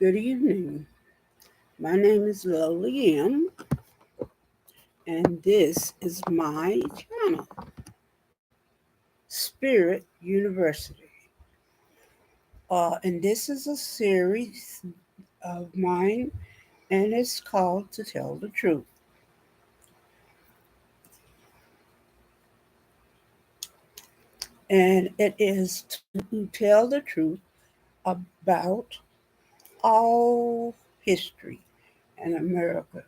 Good evening. My name is Lowly M, and this is my channel, Spirit University. And this is a series of mine, and it's called To Tell the Truth. And it is to tell the truth about all history in America,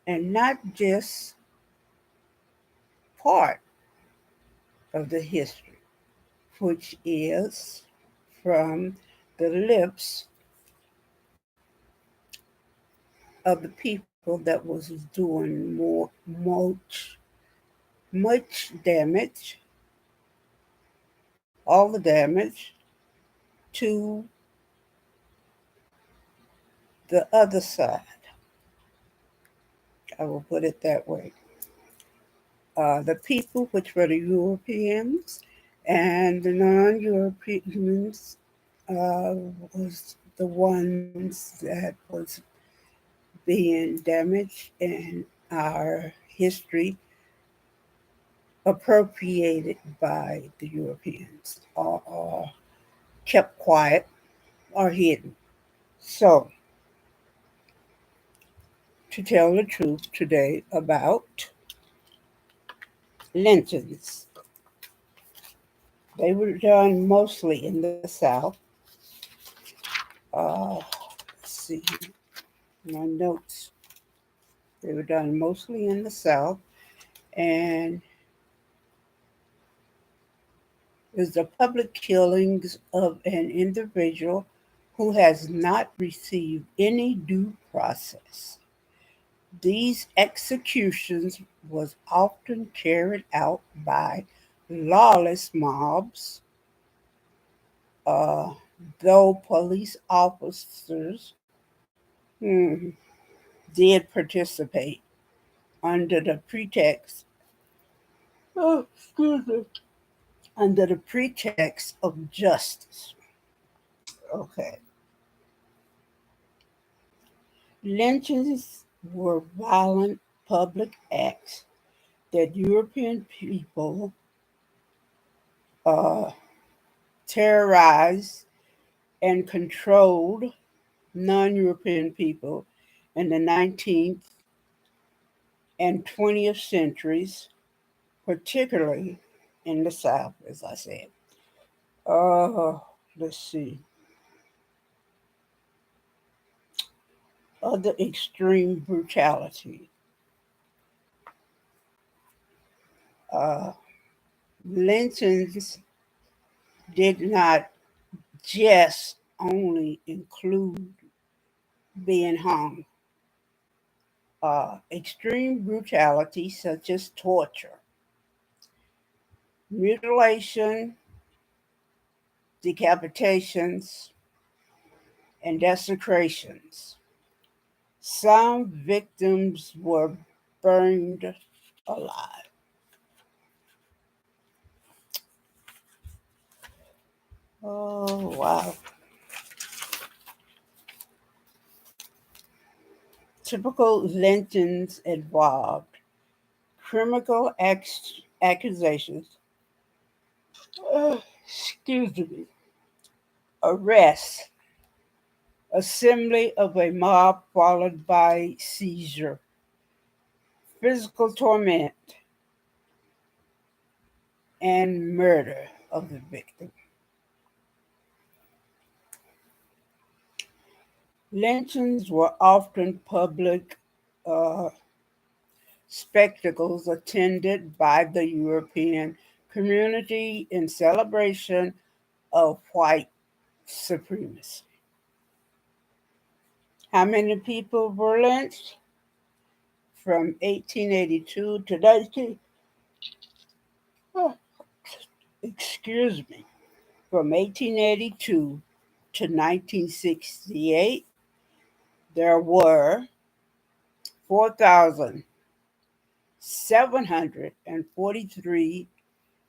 and not just part of the history, which is from the lips of the people that was doing much damage, all the damage to the other side. I will put it that way. The people, which were the Europeans, and the non-Europeans was the ones that was being damaged, and our history appropriated by the Europeans, or kept quiet or hidden. So, to tell the truth today about lynchings, they were done mostly in the South. Let's see my notes. They were done mostly in the South, and is the public killings of an individual who has not received any due process. These executions was often carried out by lawless mobs, uh, though police officers did participate under the pretext, oh, excuse me, under the pretext of justice. Okay. Lynchings were violent public acts that European people uh, terrorized and controlled non European people in the 19th and 20th centuries, particularly in the South, as I said. Uh, let's see. Other extreme brutality. Uh, Lynchings did not just only include being hung. Extreme brutality, such as torture, mutilation, decapitations, and desecrations. Some victims were burned alive. Oh, wow. Typical lynchings involved criminal accusations, excuse me, arrest, assembly of a mob followed by seizure, physical torment, and murder of the victim. Lynchings were often public uh, spectacles attended by the European community in celebration of white supremacy. How many people were lynched? From 1882 to 19, oh, excuse me, from 1882 to 1968, there were 4,743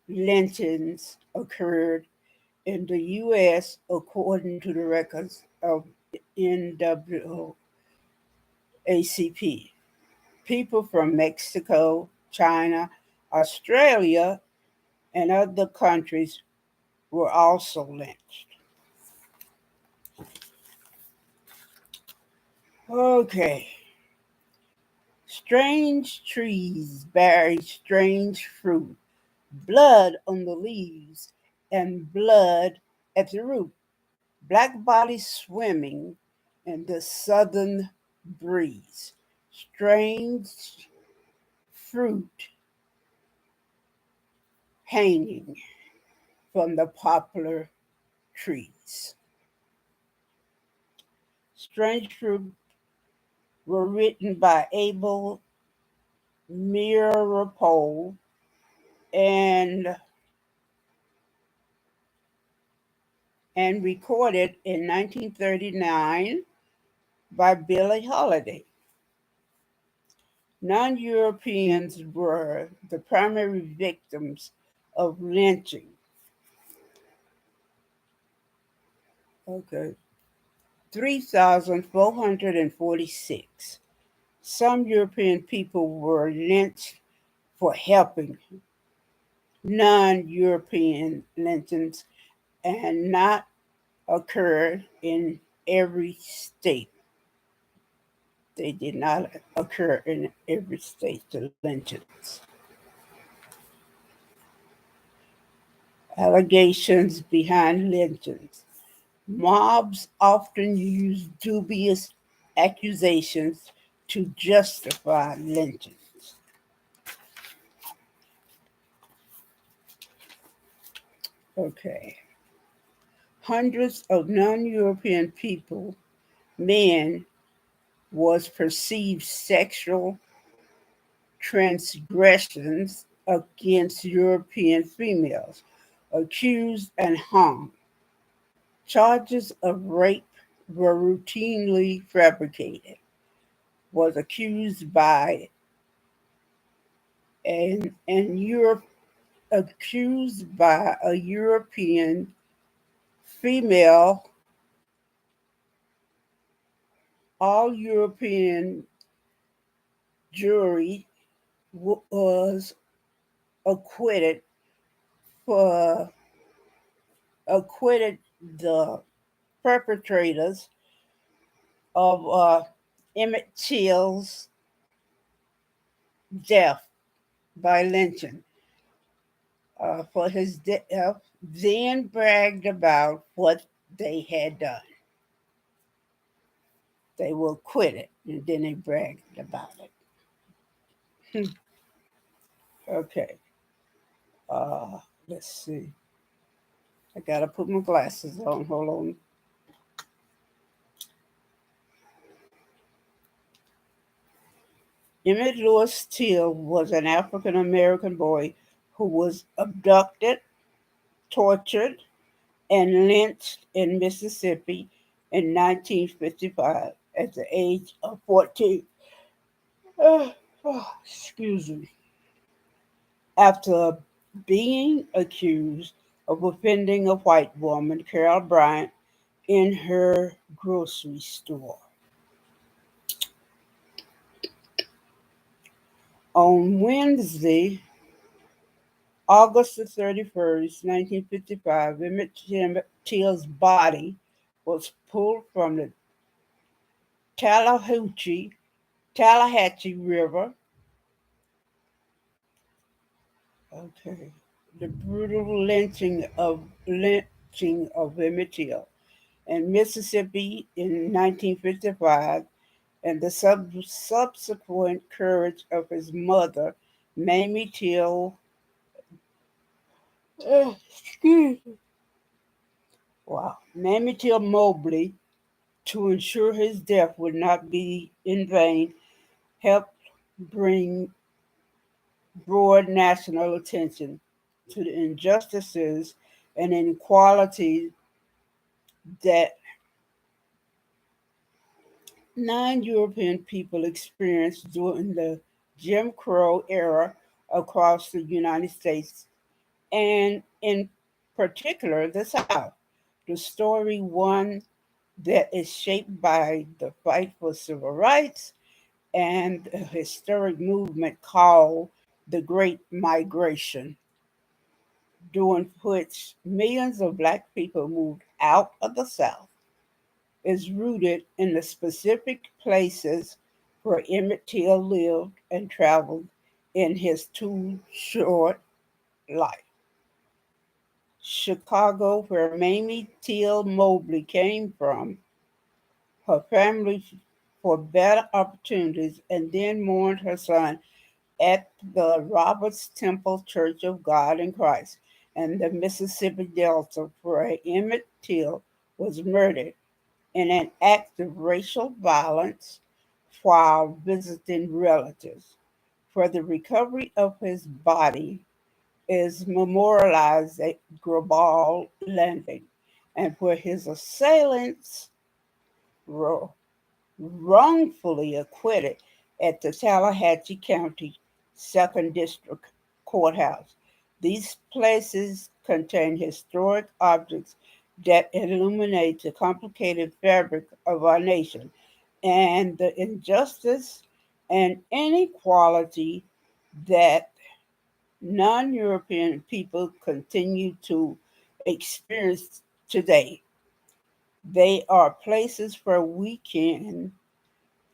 lynchings occurred in the U.S. according to the records of NAACP. People from Mexico, China, Australia, and other countries were also lynched. Okay. Strange trees bear strange fruit, blood on the leaves, and blood at the root. Black bodies swimming in the southern breeze. Strange fruit hanging from the poplar trees. Strange fruit were written by Abel Meeropol and and recorded in 1939 by Billie Holiday. Non-Europeans were the primary victims of lynching. Okay, 3,446. Some European people were lynched for helping non-European lynchings and not occur in every state. They did not occur in every state, the lynchings. Allegations behind lynchings. Mobs often use dubious accusations to justify lynchings. Okay. Hundreds of non-European people, men, was perceived sexual transgressions against European females, accused and hung. Charges of rape were routinely fabricated. Was accused by an Europe accused by a European female. All European jury was acquitted for acquitted the perpetrators of Emmett Till's death by lynching. For his death, then bragged about what they had done. They were acquitted, and then they bragged about it. Okay. Let's see. I gotta put my glasses on. Hold on. Emmett Lewis Till was an African American boy who was abducted, tortured, and lynched in Mississippi in 1955 at the age of 14. Excuse me. After being accused of offending a white woman, Carol Bryant, in her grocery store. On Wednesday, August the 31st, 1955, Emmett Till's body was pulled from the Tallahatchie River. Okay. The brutal lynching of Emmett Till in Mississippi in 1955 and the subsequent courage of his mother, Mamie Till. Excuse me. Wow. Mamie Till Mobley, to ensure his death would not be in vain, helped bring broad national attention to the injustices and inequalities that non-European people experienced during the Jim Crow era across the United States and in particular the South. The story won that is shaped by the fight for civil rights and a historic movement called the Great Migration, during which millions of Black people moved out of the South, is rooted in the specific places where Emmett Till lived and traveled in his too short life. Chicago, where Mamie Till Mobley came from, her family for better opportunities, and then mourned her son at the Roberts Temple Church of God in Christ and the Mississippi Delta, where Emmett Till was murdered in an act of racial violence while visiting relatives. For the recovery of his body is memorialized at Graball Landing, and where his assailants were wrongfully acquitted at the Tallahatchie County Second District Courthouse. These places contain historic objects that illuminate the complicated fabric of our nation and the injustice and inequality that non European people continue to experience today. They are places where we can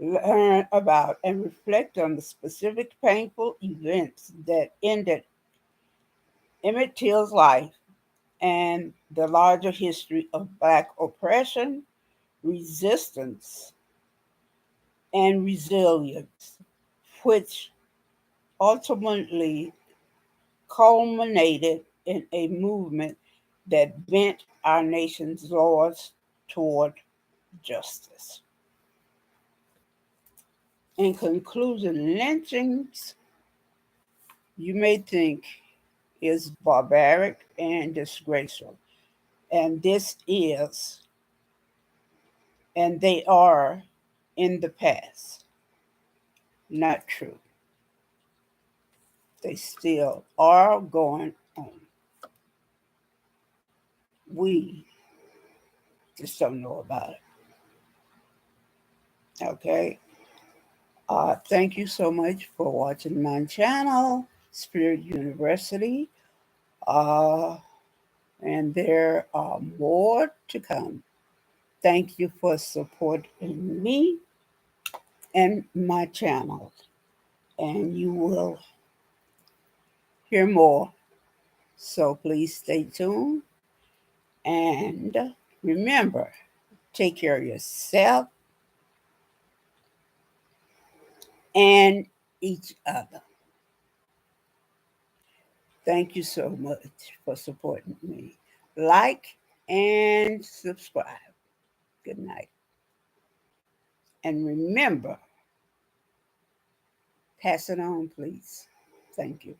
learn about and reflect on the specific painful events that ended Emmett Till's life and the larger history of Black oppression, resistance, and resilience, which ultimately culminated in a movement that bent our nation's laws toward justice. In conclusion, lynchings, you may think, is barbaric and disgraceful. And this is, and they are in the past. Not true. They still are going on. We just don't know about it. Okay. Thank you so much for watching my channel, Spirit University. Uh, and there are more to come. Thank you for supporting me and my channel. And you will hear more. So please stay tuned. And remember, take care of yourself and each other. Thank you so much for supporting me. Like and subscribe. Good night. And remember, pass it on, please. Thank you.